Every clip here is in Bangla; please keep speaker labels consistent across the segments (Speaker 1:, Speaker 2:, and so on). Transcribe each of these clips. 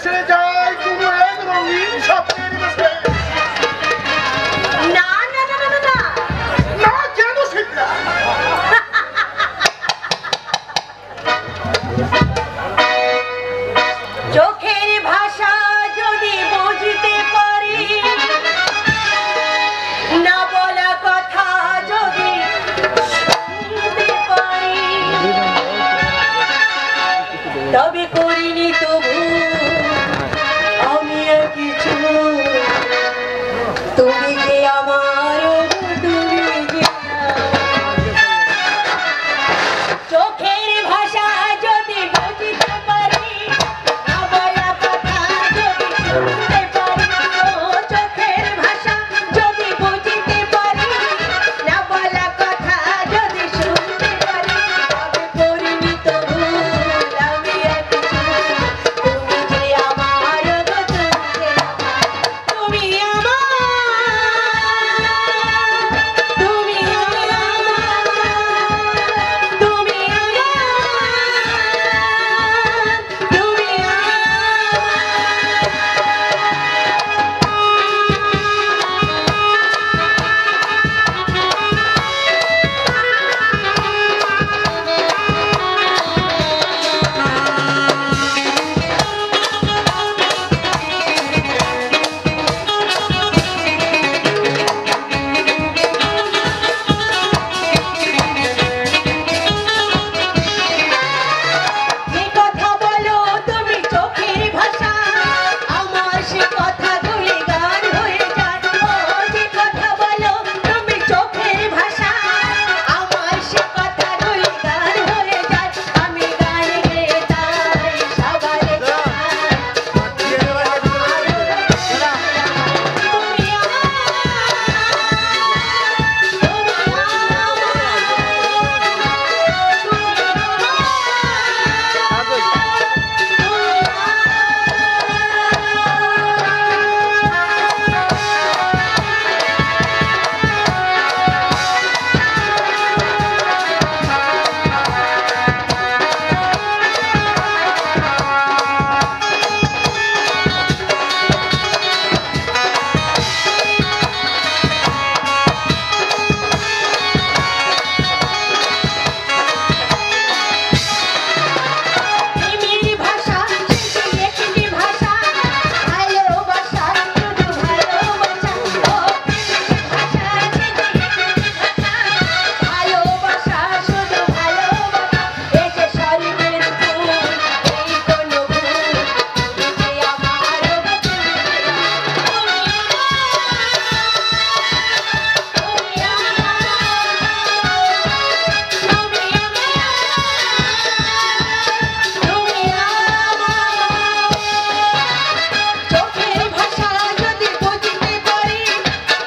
Speaker 1: ছেড়ে যায় কোনো এক রঙিন স্বপ্নের দেশে।
Speaker 2: না না না না না
Speaker 1: না কেন সেটা
Speaker 2: চোখের ভাষা যদি বুঝতে পারি, না বলা কথা যদি শুনতে পারি, তবে করিনি তবু আমি কিছু। তুমি যে আমার, তুমি যে চোখের ভাষা যদি বুঝতে পারি, না বলা কথা যদি শুনতে পারি, চোখের ভাষা যদি বুঝতে পারি, না বলা কথা যদি শুনতে পারি, তবে করিনি তো ভুল আমি কিছু। তুমি যে আমার, তুমি আমার, তুমি যে কথা বলো তুমি চোখের ভাষা, আমার সে কথাগুলি গান হয়ে যায়। ও যে কথা বলো তুমি চোখের ভাষা, আমার সে কথাগুলি গান হয়ে যায়। আমি গান গেয়ে তাই সবারে জানাই, তুমি আমার, তুমি প্রেমের ভাষা শুধু একটি ভাষা, ভালোবাসা শুধু ভালোবাসা। ও প্রেমের ভাষা শুধু একটি ভাষা, ভালোবাসা শুধু ভালোবাসা। এই যে স্বর্গের ফুল, এই কোনো ভুল, তুমি যে আমার, তুমি চোখের ভাষা যদি বুঝতে পারি,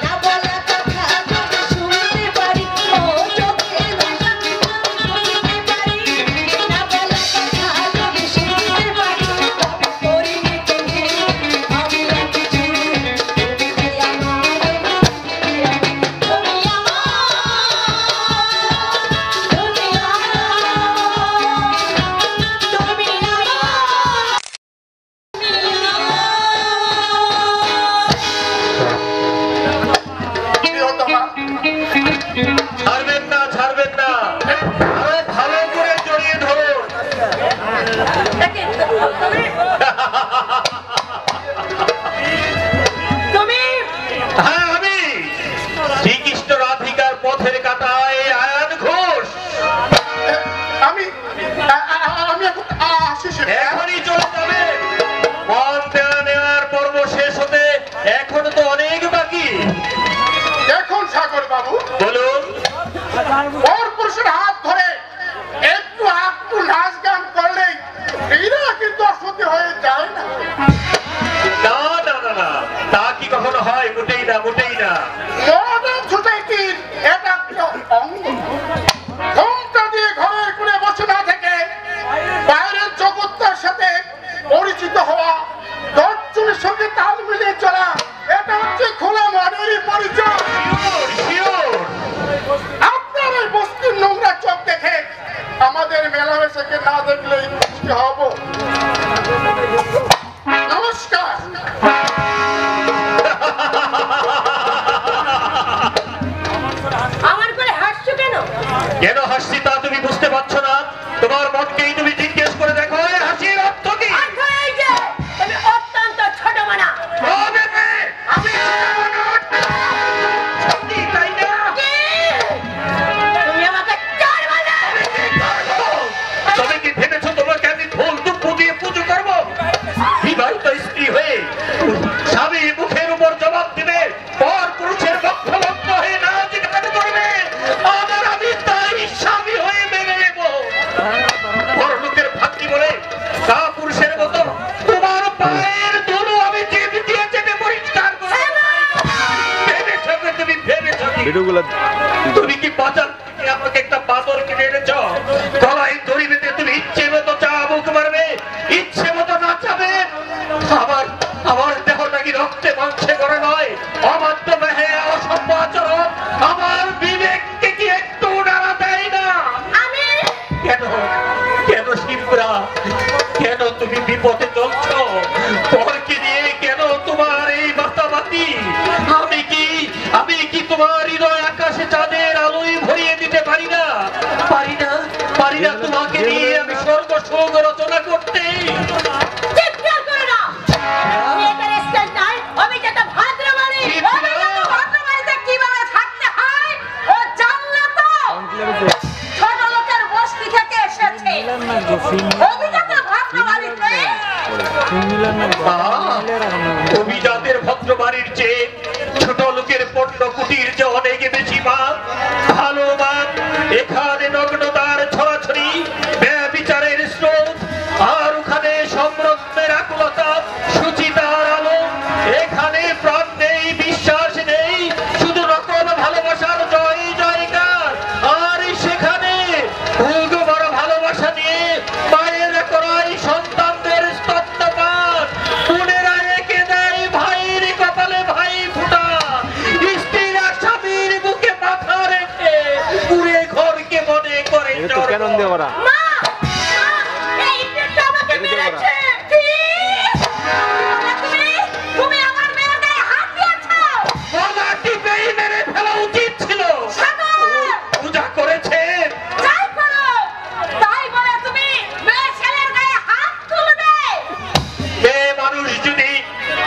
Speaker 2: না বলা কথা যদি শুনতে পারি, ও চোখের ভাষা যদি বুঝতে পারি, না বলা কথা যদি শুনতে পারি, তবে করিনি তুমি আমি কিছু। তুমি যে আমার, তুমি
Speaker 1: প্রিয়তমা,
Speaker 3: ছাড়বেন না, ছাড়বেন না, আরো ভালো করে জড়িয়ে ধরুন।
Speaker 2: তুমি
Speaker 3: হ্যাঁ, আমি শ্রীকৃষ্ণ রাধিকার পথের কাটায় আয়ান ঘোষ।
Speaker 1: আমি আমি এখন আসি সেটা।
Speaker 3: এখনই চলে যাবে। মন দেওয়া নেওয়ার পর্ব শেষ হতে এখনো তো অনেক বাকি।
Speaker 1: দেখুন সাগর বাবু,
Speaker 3: বলুন।
Speaker 1: পরপুরুষের হাত ধরে একটু একটু নাচ গান করলেই এরা কিন্তু অসুখী হয়ে যায় না।
Speaker 3: না না না না, তা কি কখনো হয়? মোটেই না, মোটেই না।
Speaker 1: মডার্ন সোসাইটির এটা একটা অঙ্গ। ঘোমটা দিয়ে ঘরের কোণে বসে না থেকে বাইরের জগৎটার সাথে পরিচিত হওয়া, দর্শনের সঙ্গে তাল মিলিয়ে চলা, এটা হচ্ছে খোলা মনেরই পরিচয়।
Speaker 3: Sure, sure.
Speaker 1: আপনার এই বস্তির নোংরা চোখ দেখে
Speaker 4: এগুলো
Speaker 3: তুমি কি বাজার থেকে আমাকে একটা বাদর কিনে এনেছ? গলায় দড়ি বেঁধে তুমি ইচ্ছে মতো চাবুক মারবে, ইচ্ছে মতো নাচাবে। আমার আমার দেহটা কি রক্তে মাংসে করে নয়? অবাধ্য মেহে অসভ্য আচরণ আমার বিবেককে কি একটু নাড়া দেয় না?
Speaker 2: আমি
Speaker 3: কেন কেন শিবরা, কেন তুমি বিপদে চলছ? পরকে নিয়ে কেন তোমার এই মাতামাতি? আমি কি তোমার হৃদয় আকাশে চাঁদের আলোয় ভরিয়ে দিতে পারি না? পারি না তোমাকে নিয়ে আমি স্বর্গ সুখ রচনা করতে?
Speaker 2: চিৎকার করো না। এটার স্টাইল নাই। আমি যেটা ভাদ্রবাড়ি, আমি যেটা ভাদ্রবাড়িতে কিভাবে থাকতে হয় ও জানলে তো। ছোট লোকের বস্তি থেকে এসেছে। অভিজাতের ভাদ্রবাড়িতে
Speaker 3: অভিজাতের ভদ্রবাড়ির চেয়ে ছোট লোকের পণ্য কুটির যে অনেক বেশি মান, ভালো মান। এখানে নগ্নতার ছড়াছড়ি, ব্যভিচারের স্রোত, আর ওখানে সম্রত্নের আকুলতা, সুচিতার আলো। এখানে প্রাণ নেই, বিশ্বাস নেই, শুধু নকল ভালোবাসার জয় জয়কার। আর সেখানে ভুগভরা ভালোবাসা নিয়ে মায়ের করাই সন্তানদের স্তন্যপান, বোনেরা এঁকে দেয় ভাইয়ের কপালে ভাই ফুটা, স্ত্রীরা স্বামীর বুকে মাথা রেখে পুরে ঘরকে মনে করে
Speaker 4: কেন দেবো ওরা
Speaker 2: মা, এই ইঁদুরটা আমাকে মেরেছে। কি? তুমি আমার মেয়ের গায়ে হাত দিয়েছো।
Speaker 3: গলা টিপেই মেরে ফেলা উচিত ছিল। পূজা করেছেন,
Speaker 2: যাই করো, তাই বলে তুমি মেয়ে ছেলের গায়ে হাত তুলবে?
Speaker 3: মেয়ে মানুষ যদি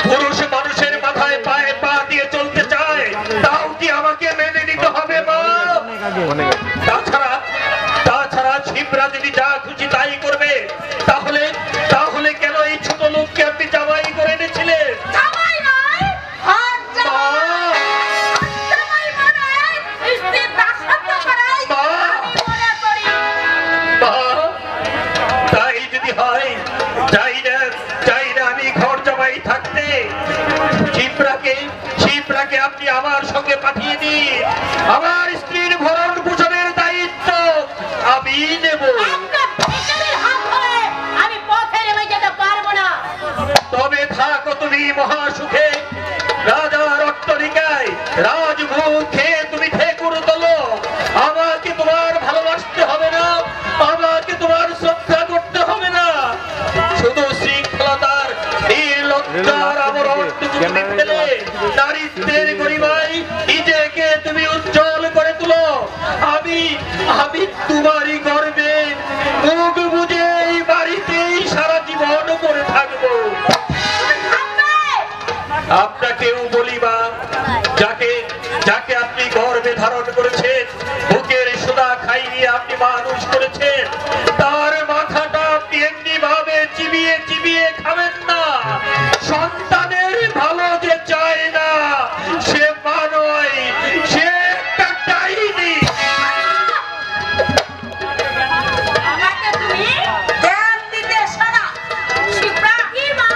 Speaker 3: পুরুষ মানুষের মাথায় পায়ে পা দিয়ে চলতে চায়, তাও কি আমাকে মেনে নিতে হবে মা? তাছাড়া শিবরা যদি যা খুশি তাই করবে, তাহলে কেন এই ছোট লোককে আপনি জামাই করে এনেছিলেন?
Speaker 2: জামাই নয়, হাত জামাই। জামাই মানে স্ত্রীর দাসত্ব করাই আমি মনে করি।
Speaker 3: মা, তাই যদি হয়, চাই না আমি ঘর জামাই থাকতে। শিবরাকে আপনি আমার সঙ্গে পাঠিয়ে দিন। আমার স্ত্রীর ভরণ পোষণের দায়িত্ব আমি নেব।
Speaker 2: একটা ভিখারির হাত ধরে আমি পথে নেমে যেতে পারবো না।
Speaker 3: তবে থাকো তুমি মহাসুখে, রাজার অট্টালিকায় রাজভোগ খেয়ে তুমি ঠেকুর তোলো। আমাকে তোমার ভালোবাসতে হবে না, আমাকে তোমার শ্রদ্ধা করতে হবে না। শুধু শৃঙ্খলতার নির্লজ্জার আবরণ তুমি ফেলে নারীত্বের গরিমায় নিজেকে তুমি উজ্জ্বল করে তুলো। আমি তোমারই গর্বে মুখ বুঝে এই বাড়িতেই সারা জীবন করে থাকবো। আপনাকেও বলিবা, যাকে আপনি গর্বে ধারণ করেছেন, বুকের সোনা খাইয়ে আপনি মানুষ করেছেন, তার মাথাটা আপনি এমনি ভাবে চিবিয়ে খাবেন না। সন্তানের ভালো যে চায় না, সে মা নয়, সে একটা ডাইনি।
Speaker 2: আমাকে তুমি জ্ঞান দিতে সারা শিবরা কি মা?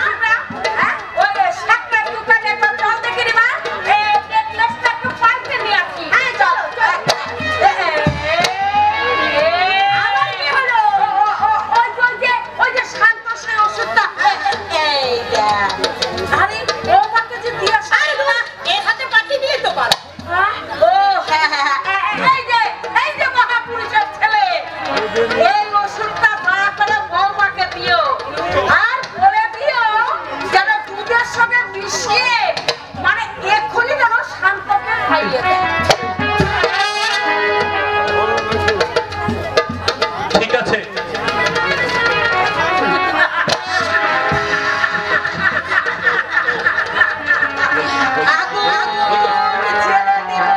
Speaker 2: হ্যাঁ, ওই শাকটার দোকানে তো চল দেখি রে মা। এই নেকলেসটা একটু পাল্টে নিয়ে আসি। হ্যাঁ, চলো। আবার কি হলো? ওই যে শান্ত সে ওষুধটা। এই দেখ। আরে ওটাকে যে দিয়ে আসি। আরে মা, এর হাতে পাঠিয়ে দিলে তো পারো। ও হ্যাঁ। এই যে মহাপুরুষের ছেলে, এই ওষুধটা দয়া করে বৌমাকে দিও, আর বলে দিও যেন দুধের সঙ্গে মিশিয়ে মানে এক্ষুনি যেন শান্তকে খাইয়ে দেয়।
Speaker 3: ঠিক আছে,
Speaker 2: ছেড়ে দিও।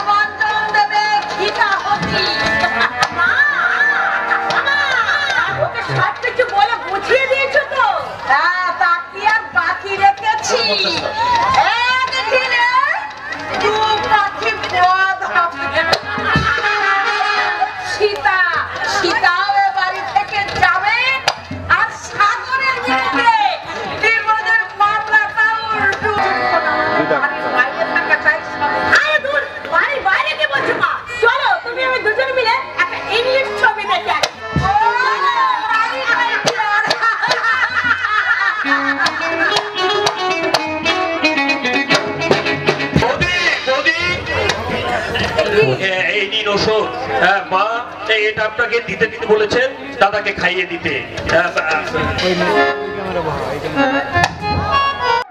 Speaker 2: মঞ্জন দেবে ঘিতা হতি।
Speaker 3: এই নিন ওষুধ। মা এটা আপনাকে দিতে দিতে বলেছেন, দাদাকে খাইয়ে দিতে।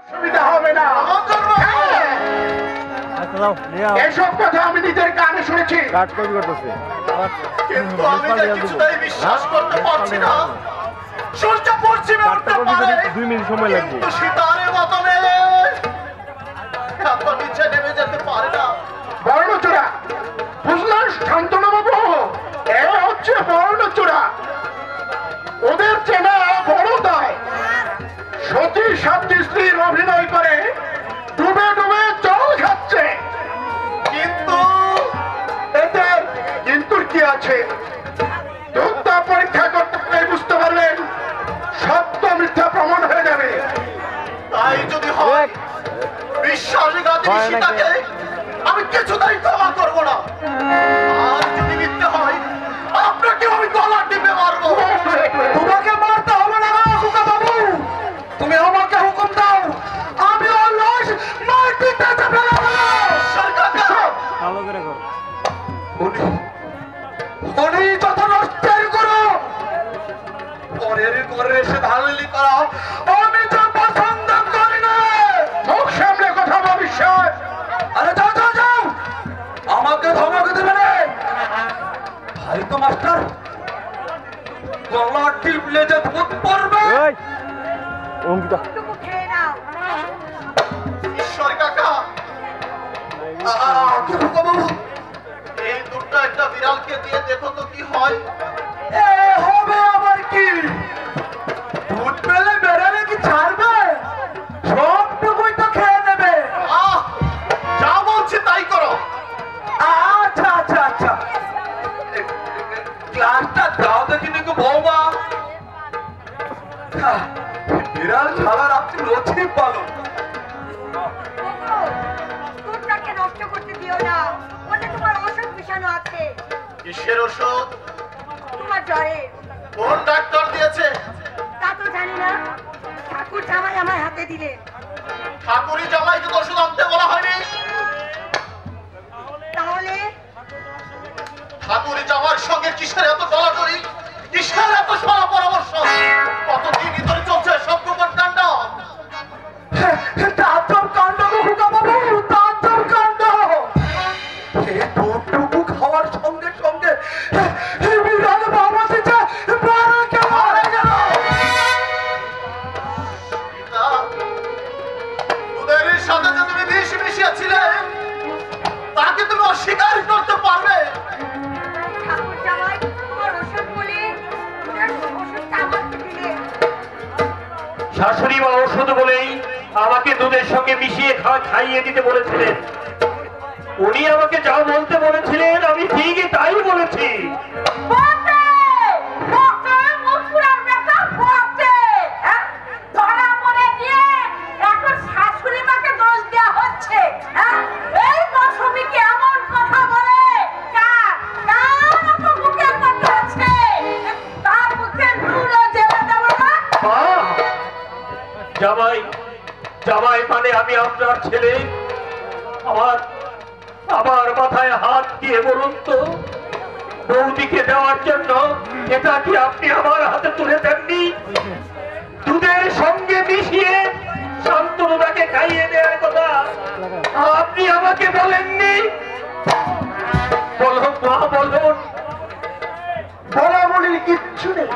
Speaker 1: সুবিধা হবে না। এসব কথা আমি নিজের কানে শুনেছি, কিন্তু আমি যা কিছুতেই বিশ্বাস করতে পারছি না। সূর্য পশ্চিমে উঠতে পারে,
Speaker 4: 2 মিনিট সময় লাগবে।
Speaker 1: কিন্তু সিতারের মতনে এত নিচে নেমে যেতে পারে না। বর্ণচূড়া বুঝলেন শান্তনু বাবু, এ হচ্ছে বর্ণচূড়া। ওদের চেনা বড় দায়। সতী সাতটি স্ত্রীর অভিনয় করে ডুবে ডুবে জল খাচ্ছে, কিন্তু এতে কিন্তুর কি আছে? দুধটা পরীক্ষা করতে গেলে বুঝতে পারবেন সত্য মিথ্যা প্রমাণ হয়ে যাবে। তাই যদি হয় বিশ্বাসঘাতী সীতাকে আমি কিছুতেই ক্ষমা করবো না। আর যদি মিথ্যে হয় আপনাকে আমি গলা টিপে মারবো। তোমাকে মারতে হবে না খোকা বাবু, তুমি আমাকে হুকুম দাও, আমি ওর লাশ মাটিতে চাপা দেবো।
Speaker 4: ভালো করে করো।
Speaker 1: উনি যত নষ্টের করো, পরের ঘরে এসে ঢালালি করা আমি তো পছন্দ করি না। মুখ সামনে কথা ভবিষ্যৎ। আরে যাও যাও যাও, আমাকে ধমক দেবে না। ভাই তো মাস্টার, গলা টিপলে যে ভূত পড়বে।
Speaker 4: এই অঙ্কিতা
Speaker 2: টুকু খেয়ে নাও।
Speaker 1: ঈশ্বর কাকা, এই দুধটা একটা বিড়ালকে দিয়ে দেখো তো কি হয়। এ হবে আবার কি? দুধ পেলে বেড়ালে কি ছাড়বে? সবটুকুই তো খেয়ে নেবে। যা বলছি তাই করো। আচ্ছা আচ্ছা আচ্ছা, গ্লাসটা দাও দেখি নাকি বৌমা। বিড়াল ছাড়া রাত্রি রোজই পালো।
Speaker 2: দুধটাকে নষ্ট করতে দিও না, ওতে তোমার ওষুধ মিশানো আছে।
Speaker 1: কিসের ওষুধ?
Speaker 2: তোমার জ্বরে।
Speaker 1: কোন ডাক্তার দিয়েছে?
Speaker 2: তা তো জানি না, ঠাকুর জামাই আমার হাতে দিলে।
Speaker 1: ঠাকুরি জামাইকে তো ওষুধ আনতে বলা হয়নি।
Speaker 2: তাহলে
Speaker 1: ঠাকুরি জামার সঙ্গে কিসের এত দলাদলি, কিসের এত সলা পরামর্শ? কতদিনই ধরে চলছে সব গোপন কাণ্ড। তাজ্জব কাণ্ড গো খোকা বাবু, তাজ্জব কাণ্ড। এই দুধটুকু খাওয়ার সঙ্গে সঙ্গে বিড়াল বাবা দিতে বারাকে মারা গেল। দুধের সাথে যে তুমি বিষ মিশিয়েছিলে তাকে তুমি অস্বীকার করতে পারবে?
Speaker 2: ঠাকুর জামাই তোমার ওষুধ বলে ওষুধটা আমাকে দিলে।
Speaker 3: শাশুড়ি মা ওষুধ বলেই আমাকে দুধের সঙ্গে মিশিয়ে খাইয়ে দিতে বলেছিলেন। উনি আমাকে যা বলতে বলেছিলেন আমি ঠিকই তাই বলেছি। জামাই জামাই মানে আমি আপনার ছেলে। আমার মাথায় হাত দিয়ে বলুন তো, বৌদিকে দেওয়ার জন্য এটা কি আপনি আমার হাতে তুলে দেননি? দুধের সঙ্গে মিশিয়ে শান্তনুদাকে খাইয়ে দেওয়ার কথা আপনি আমাকে বলেননি? বলুন মা, বলুন।
Speaker 1: বলাবলির কিচ্ছু নেই।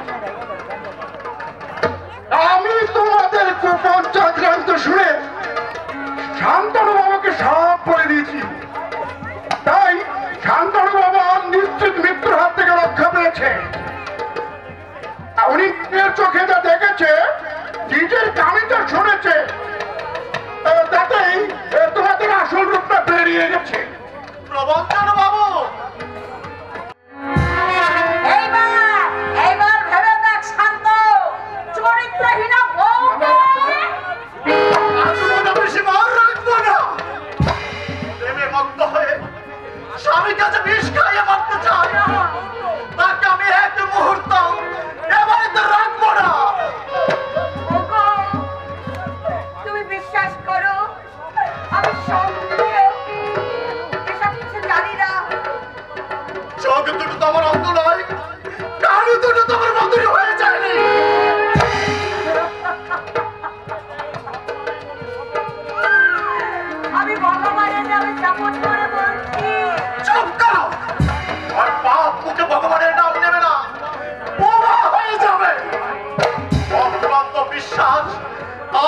Speaker 1: আমি তোমাদের গোপন চক্রান্ত শুনে শান্তনু বাবাকে সব বলে দিয়েছি। তাই শান্তনু বাবা নিশ্চিত মৃত্যুর হাত থেকে রক্ষা পেয়েছে। উনি নিজের চোখে যা দেখেছে, নিজের কানে যা শুনেছে, তাতেই তোমাদের আসল রূপটা বেরিয়ে গেছে। প্রবঞ্চনা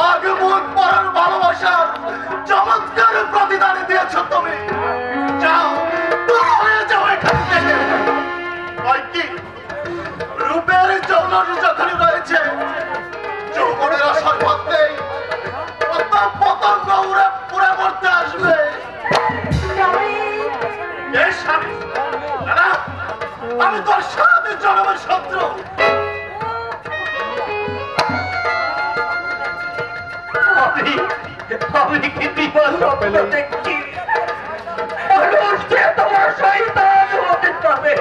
Speaker 1: আগমন পরার ভালোবাসার চমৎকার প্রতিদান দিয়েছ তুমি। যাও, দূর হয়ে যাও এখান থেকে। হয় কি, রূপের জৌলস যখন রয়েছে, যৌবনের আশার পথেই কত পতঙ্গ উড়ে পুড়ে মরতে আসবে। এ স্বামী, না, আমি তোর সাথে জনমের শত্রু।
Speaker 3: আমি কি দিবাস্বপ্ন দেখছি? মানুষ যে তোমার শয়তান হতে পারে।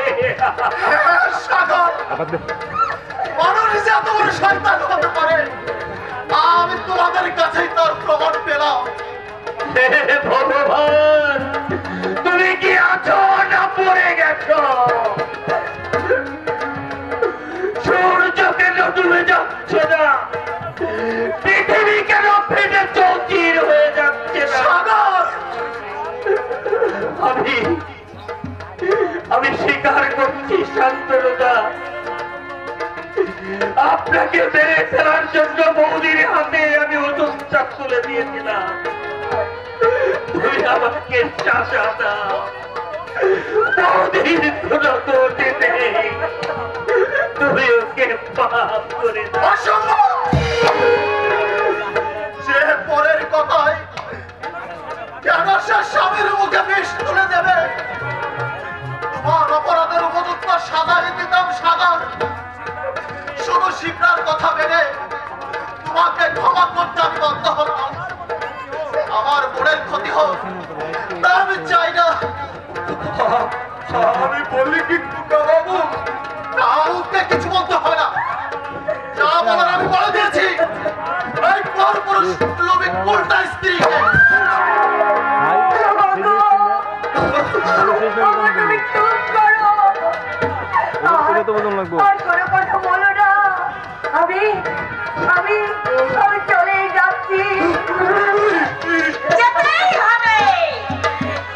Speaker 1: সাগর, মানুষ যে এত বড় শয়তান হতে পারে, আমি তোমাদের কাছেই তার প্রমাণ পেলাম।
Speaker 3: হে ভগবান, তুমি কি আছো না পড়ে গেছো? সূর্য কেন ডুবে যাচ্ছে না? পৃথিবী কেন ফেটে চৌচির হয়ে যাচ্ছে না?
Speaker 1: সাগর,
Speaker 3: আমি স্বীকার করছি শান্তনুদা, আপনাকে মেরে ফেলার জন্য বৌদির হাতে আমি ওজনটা তুলে দিয়েছিলাম। তুমি আমাকে চাচা দাও, বৌদির কোনো দোষে নেই, তুমি ওকে পাপ করে দাও।
Speaker 1: অসম্ভব! যে পরের কথায় কেন সে স্বামীর মুখে বিষ তুলে দেবে? তোমার অপরাধের উপযুক্ত সাজাই দিতাম সাগর। শুধু শিবরার কথা মেনে তোমাকে ক্ষমা করতে আমি বাধ্য হলাম। আমার বোনের ক্ষতি হোক তা আমি চাই না। আমি বলি কি বাবু, কাউকে কিছু বলতে হয় না। যা বলার আমি বলে দিয়েছি। এই পরপুরুষ লোভী উল্টা স্ত্রীকে
Speaker 2: তুমি চুপ করো। আর কোনো কথা বলো না। আমি আমি আমি চলেই যাচ্ছি। যেতেই হবে।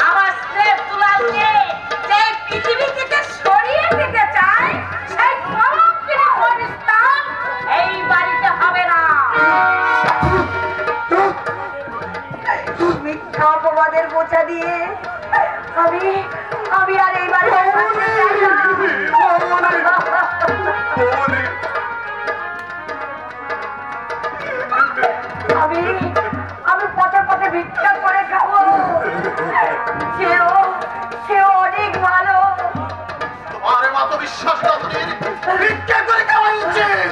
Speaker 2: আমার স্রেফ দুলালকে যে পৃথিবী থেকে সরিয়ে দিতে চায়, সেই কলঙ্কিনী স্থান এই বাড়িতে হবে না। মিথ্যা অপবাদের বোঝা দিয়ে আমি আমি আর এই বাড়িতে থাকতে চাই না। আমি আমি পথে পথে ভিক্ষা করে খাবো। সেও অনেক ভালো।
Speaker 1: তোমার মতো বিশ্বাস না ভিক্ষা করে খাওয়া উচিত।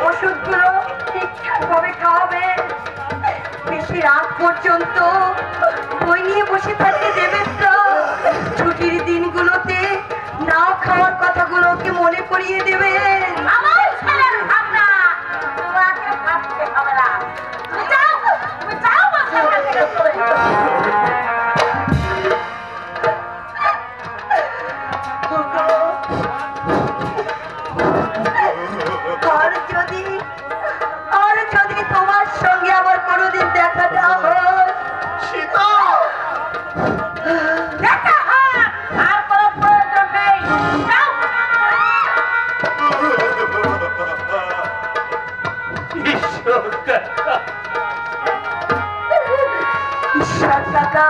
Speaker 2: ওষুধগুলো ঠিকঠাক ভাবে খাওয়াবে। বেশি রাত পর্যন্ত বই নিয়ে বসে থাকতে দেবেন তো। ছুটির দিনগুলোতে না খাওয়ার কথাগুলোকে মনে করিয়ে দেবেন। আমার ছেলের ভাবনা তোমাকে ভাবতে হবে না। তুমি যাও, তুমি যাও বাসা থেকে চলে যাও। আর যদি তোমার সঙ্গে আমার কোনোদিন দেখা না হয়,
Speaker 1: সীতা,
Speaker 2: দেখা হয় আর কোনো প্রয়োজন নেই। যাও। ঈশ্বর কাকা,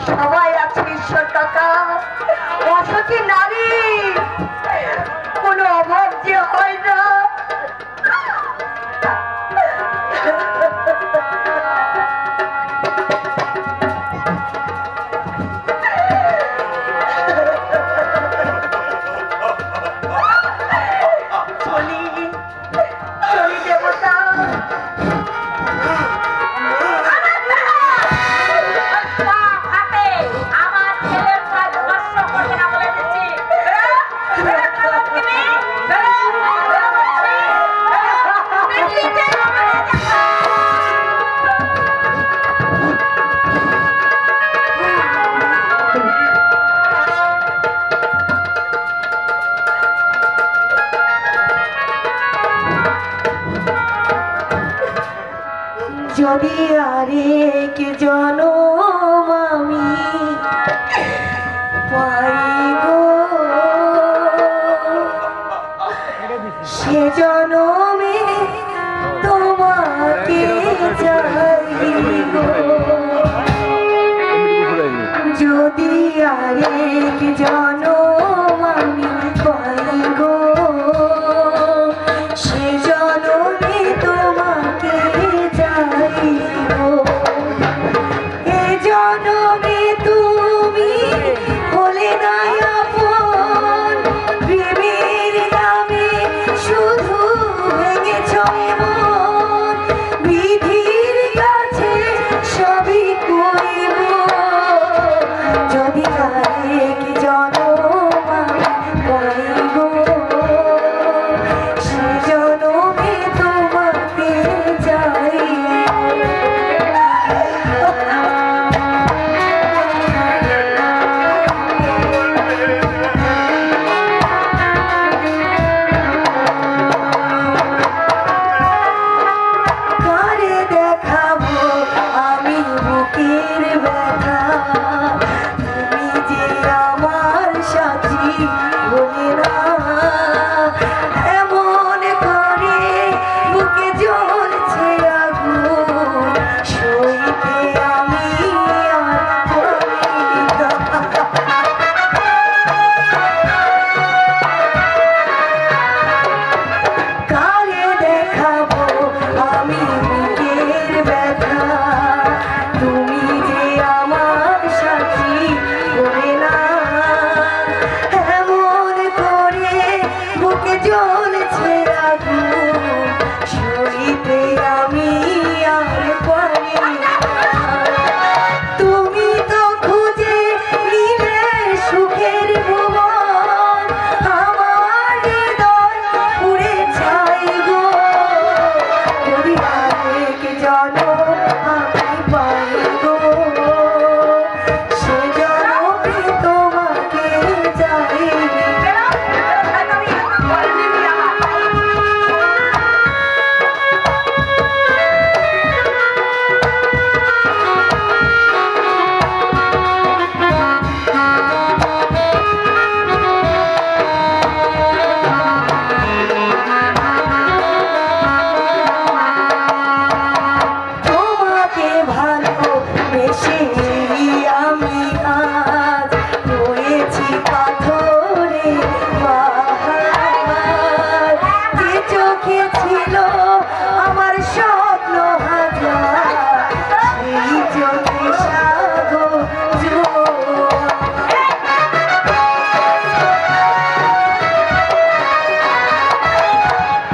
Speaker 2: সবাই আছে ঈশ্বর কাকা। অসতী নারী কোনো অভাব যে হয় না। যদি আরেক জনম আমি পাই গো, সে জনমে তোমাকে চাই গো। যদি আরেক জনম আমি পাই গো, সে জনমে তোমাকে চাই গো। এ জনমে তুমি হলে না আপন, প্রেমের নামে শুধু ভেঙেছ মন। বিধির কাছে সবই কইব, যদি আরেক জনম আমি পাই গো, সে জনমে তোমাকে চাই। কারে দেখাবো আমি বুকের ব্যথা, তুমি যে আমার সাথী হলে না। এমন করে বুকে জ্বলছে আগুন, সইতে আমি আর পারি না। কারে দেখাবো আমি বুকের ব্যথা, তুমি যে আমার সাথী হলে না। এমন করে বুকে জ্বলছে আগুন, সইতে আমি আর পারি না। তুমি তো খুঁজে নিলে সুখের ভুবন, আমার হৃদয় পুড়ে ছাই গো। যদি আরেক জনম আমি পাই গো, সে জনমে তোমাকে চাই। তোমাকে ভালোবেসে আমি আজ হয়েছি পাথরে পাহাড়। যে চোখে ছিল আমার স্বপ্ন হাজার, সেই চোখে সাগর জোয়ার।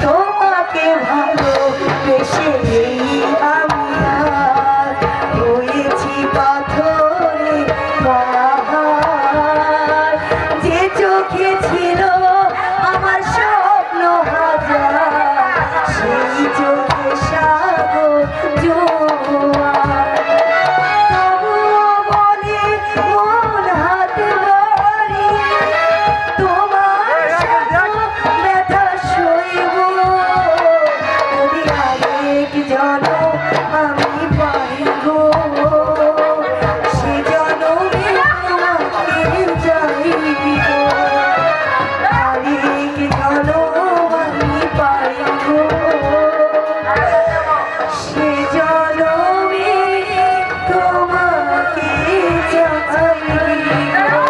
Speaker 2: তোমাকে ভালোবেসে আমি আজ হয়েছি পাথরে পাহাড়। যে চোখে ছিল আমার স্বপ্ন হাজার, সেই চোখে সাগর জোয়ার। তবুও বলে মন হাত বাড়িয়ে তোমার ব্যথা সইব, যদি আরেক জনম আমি পাই গো, সে জনমে তোমাকে চাই গো। আরেক জনম আমি পাই গো, সে জনমে তোমাকে চাই গো।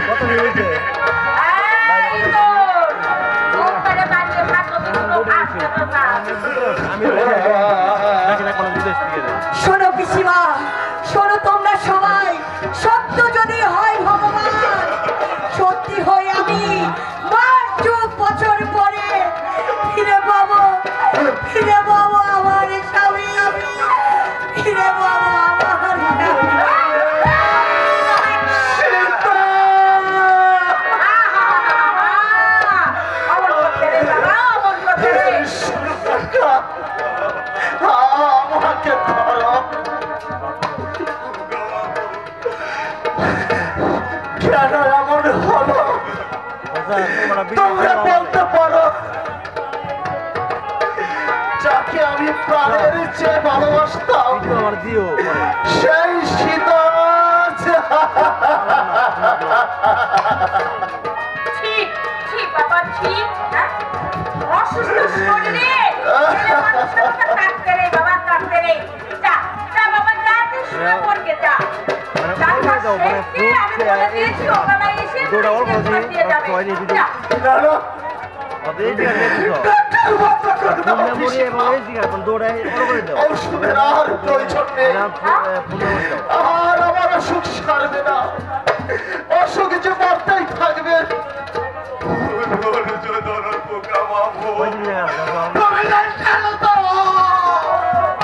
Speaker 4: কত হয়েছে?
Speaker 2: শোনো পিসিমা, শোনো তোমরা সবাই, সত্য যদি হয় ভগবান, সত্যি হই আমি ৫ বছর পরে ফিরে পাবো আমার স্বামী, ফিরে পাবো আমার
Speaker 1: আমাকে ধরো। কেন এমন হলো?
Speaker 5: তোমরা বলতে পারো যাকে আমি প্রাণের চেয়ে ভালোবাসতাম সেই সীতা
Speaker 2: ঠিক ঠিক বাবা ঠিক হ্যাঁ? অসুস্থ শরীরে ছেলে মানুষের মতো কাঁদতে রে বাবা কাঁদতে রে যা যা বাবা যা তুই শুয়ে পড়কে যা ডাক্তার শেখকে আমি বলে দিয়েছি ওখানে এসে দিয়ে যাবে যা
Speaker 5: ঔষধের আর প্রয়োজন নেই আর আমার অসুখ সারবে না অসুখ যে বাড়তেই থাকবে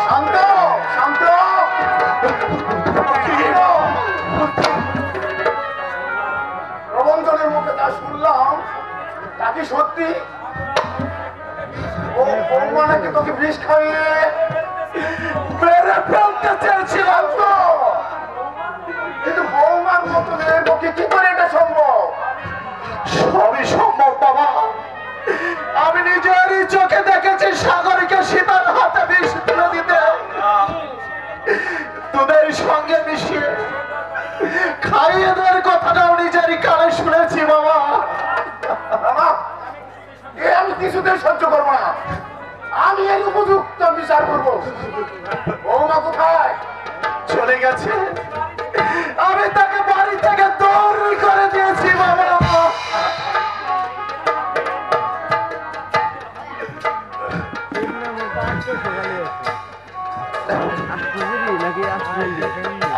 Speaker 1: শান্ত শান্ত প্রবঞ্চনের মুখে তা শুনলাম তা কি সত্যি ও বৌমা নাকি তোকে বিষ খাইয়ে
Speaker 5: মেরে ফেলতে চেয়েছিলাম
Speaker 1: তো কিন্তু বৌমার মতো মেয়ের পক্ষে কি করে এটা সম্ভব?
Speaker 5: সবই সম্ভব বাবা আমি নিজেরই চোখে দেখেছি সাগরকে সীতার হাতে বিষ তুলে দিতে দুধের সঙ্গে মিশিয়ে খাইয়ে দেওয়ার কথাটাও নিজেরই কানে শুনেছি বাবা
Speaker 1: বাবা, এ আমি কিছুতেই সহ্য করবো না। আমি এর উপযুক্ত বিচার করবো। বৌমা কোথায়?
Speaker 5: চলে গেছে আমি তাকে বাড়ি থেকে দৌড় করে দিয়েছি বাবা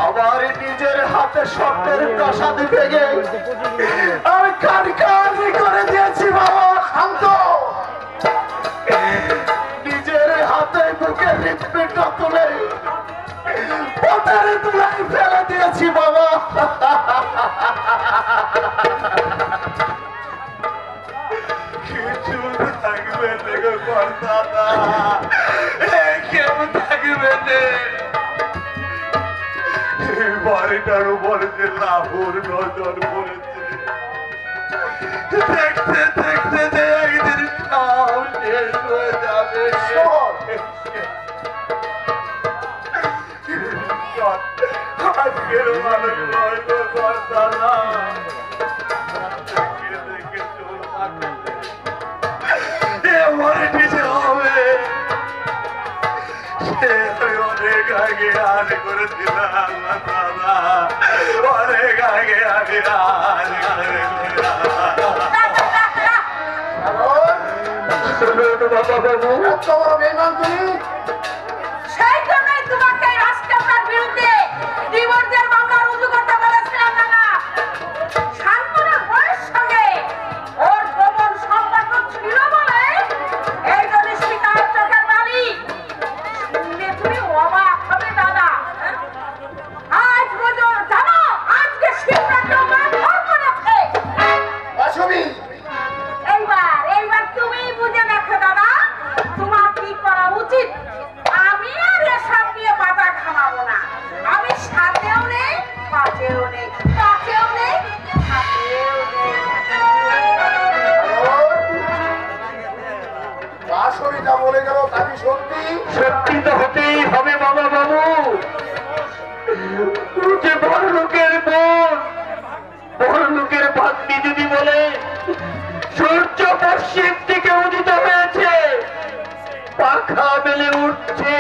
Speaker 5: আমার নিজের হাতে স্বপ্নের প্রসাদ ভেঙে আমি কানকানি করে দিয়েছি বাবা
Speaker 1: শান্ত
Speaker 5: নিজের হাতে বুকের হৃৎপিণ্ড তুলে পথের তুলাই ফেলে দিয়েছি বাবা কিছু থাকবে দেখো কর্তা কেউ থাকবে বাড়িটার উপরে যে লাভর নজর পড়েছে দেখতে দেখতে যে একদিন সব শেষ হয়ে যাবে আজকের মানুষ নয় গো কর্তা না অনেক আগে আজ করেছিলাম অনেক আগে আমি আজ
Speaker 1: এত বড় বেঈমান তুমি?
Speaker 2: সেই জন্যই তোমাকে এই রাষ্ট্রটার বিরুদ্ধে ডিভোর্সের মামলা রুজু করতে বলেছিলাম না শান্তনুর বয়স সঙ্গে ওর গোপন সম্পর্ক ছিল বলে এই জন্য সীতার চোখের বালি শুনলে তুমি অবাক হবে দাদা আজ রোজ জানো আজকে শিবরাত্রি আমার ধর্ম রাখে
Speaker 1: বাসবি
Speaker 2: এইবার তুমি বুঝে দেখো দাদা তোমার কি করা উচিত আমি আর এসব নিয়ে মাথা ঘামাবো না আমি সাথেও নেই পাশেও নেই কাছেও নেই হাতেও নেই
Speaker 1: বাসবি যা বলে গেল তা কি সত্যি?
Speaker 3: সত্যি তো হতেই হবে বাবা বাবু যে বড় লোকের বোন বড় লোকের ভাগ্নি যদি বলে সূর্য পশ্চিম দিকে উদিত হয়েছে পাখা মেলে উঠছে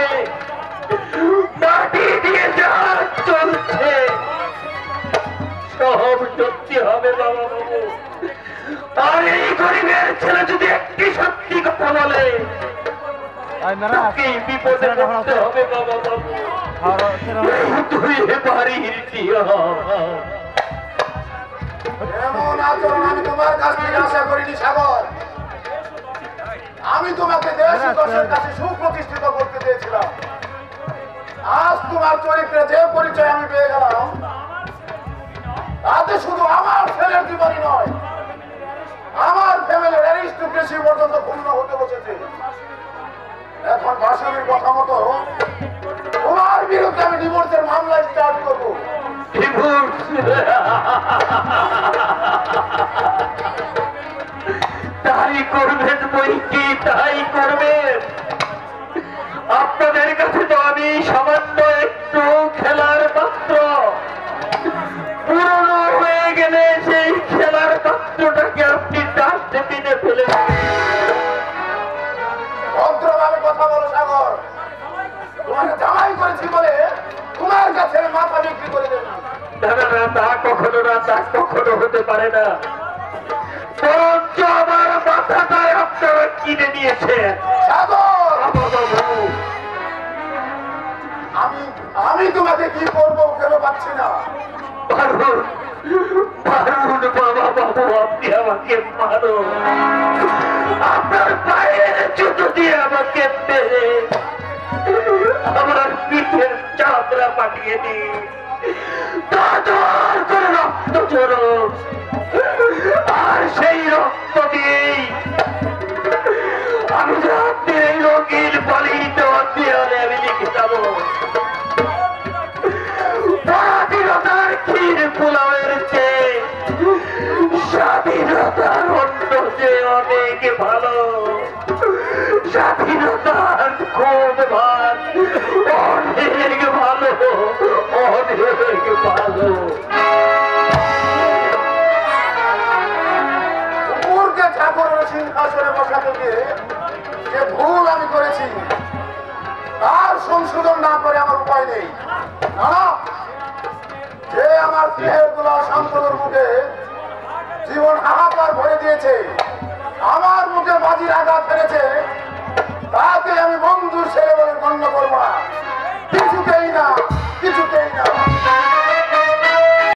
Speaker 3: মাটি দিয়ে জাহাজ চলছে সব সত্যি হবে বাবা বাবু আর এই গরিবের ছেলে যদি একটি সত্যি কথা বলে তাকে বিপদে পড়তে হবে বাবা বাবু তুই বাড়ির টিয়া
Speaker 1: এমন আচরণ আমি তোমার কাছ থেকে আশা করিনি সাগর। আমি তোমাকে দেশ দশের কাছে সুপ্রতিষ্ঠিত করতে চেয়েছিলাম। আজ তোমার চরিত্রে যে পরিচয় আমি পেয়ে গেলাম তাতে শুধু আমার ছেলের জীবনই নয় আমার ফ্যামিলির অ্যারিস্টোক্রেসি পর্যন্ত ক্ষুণ্ণ হতে বসেছে। এখন বাসুরির কথা মতো তোমার বিরুদ্ধে আমি ডিভোর্সের মামলা স্টার্ট করবো।
Speaker 3: তাই করবেন বই কি তাই করবেন। আপনাদের কাছে তো আমি সামান্য একটু খেলার পাত্র, পুরনো হয়ে গেলে সেই খেলার পাত্রটাকে আপনি ডাস্টবিনে ফেলে
Speaker 1: ভদ্রভাবে কথা বলো সাগর। তোমাকে জামাই করেছি বলে তোমার কাছে মাথা বিক্রি করে দেবে
Speaker 3: না না না, তা কখনো না, তা কখনো হতে পারে না। বরঞ্চ আমার মাথাটাই আপনারা কিনে নিয়েছেন।
Speaker 1: সাগর, আমি তোমাকে কি করবো ভেবে পাচ্ছি না।
Speaker 3: পারুন পারুন বাবা বাবু, আপনি আমাকে মারুন, আপনার পায়ের জুতো দিয়ে আমাকে মেরে আমার পিঠের চামড়া পাঠিয়ে দিন, তারপর করে রক্ত ঝরুন, আর সেই রক্ত দিয়েই আমি রাত্রে এই রঙিন পালিত দেয়ালে আমি লিখে যাবো স্বাধীনতার ক্ষীর পোলাওয়ের চেয়ে স্বাধীনতার অন্য যে অনেক ভালো, স্বাধীনতার খুব ভাত অনেক ভালো, অনেক ভালো।
Speaker 1: কুকুরকে ঠাকুরের সিংহাসনে বসাতে গিয়ে যে ভুল আমি করেছি তার সংশোধন না করে আমার উপায় নেই। না, যে আমার স্নেহের দুলাল শান্তনুর মুখে জীবন হাহাকার ভরে দিয়েছে, আমার মুখে বাজির আঘাত ফেলেছে, তাকে আমি বন্ধুর ছেলে বলে গণ্য করবো না, কিছুতেই না, কিছুতেই না।